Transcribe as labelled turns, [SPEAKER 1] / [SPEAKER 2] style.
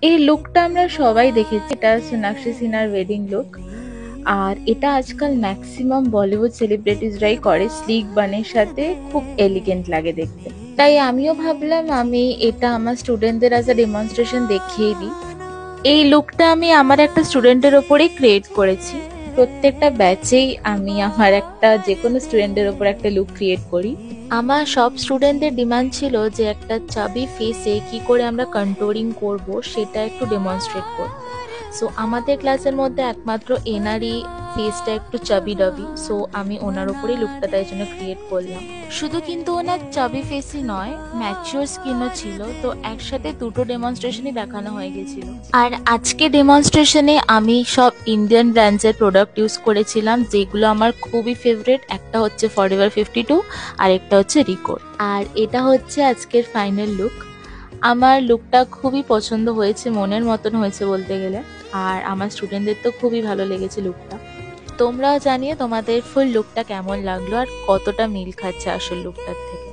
[SPEAKER 1] এই লুকটা আমরা সবাই দেখেছি, এটা সোনাক্ষী সিনহার ওয়েডিং লুক। আর এটা আজকাল ম্যাক্সিমাম বলিউড সেলিব্রিটিসরাই করে, স্লিক বানের সাথে খুব এলিগেন্ট লাগে দেখতে। তাই আমিও ভাবলাম আমি এটা আমার স্টুডেন্টদের অ্যাজ আ ডেমনস্ট্রেশন দেখিয়ে দিই। এই লুকটা আমি আমার একটা স্টুডেন্টের ওপরেই ক্রিয়েট করেছি। প্রত্যেকটা ব্যাচেই আমি আমার একটা যে কোনো স্টুডেন্টের ওপর একটা লুক ক্রিয়েট করি। আমার সব স্টুডেন্টদের ডিমান্ড ছিল যে একটা চাবি ফেসে কি করে আমরা কন্ট্রোলিং করব সেটা একটু ডেমনস্ট্রেট করতে। সো আমাদের ক্লাসের মধ্যে একমাত্র এনারই ফেসটা একটু চাবি ডাবি, সো আমি ওনার ওপরেই লুকটা তাই জন্য ক্রিয়েট করলাম। শুধু কিন্তু ওনার চাবি ফেসই নয়, ম্যাচিওর স্কিনও ছিল, তো একসাথে দুটো ডেমনস্ট্রেশনই দেখানো হয়ে গেছিল। আর আজকে ডেমনস্ট্রেশনে আমি সব ইন্ডিয়ান ব্র্যান্ডসের প্রোডাক্ট ইউজ করেছিলাম, যেগুলো আমার খুবই ফেভারিট। একটা হচ্ছে ফরএভার 52, আর একটা হচ্ছে রিকোর। আর এটা হচ্ছে আজকের ফাইনাল লুক। আমার লুকটা খুবই পছন্দ হয়েছে, মনের মতন হয়েছে বলতে গেলে। আর আমার স্টুডেন্টদের তো খুবই ভালো লেগেছে লুকটা। তোমরাও জানিয়ে তোমাদের ফুল লুকটা কেমন লাগলো আর কতটা মিল খাচ্ছে আসল লুকটার থেকে।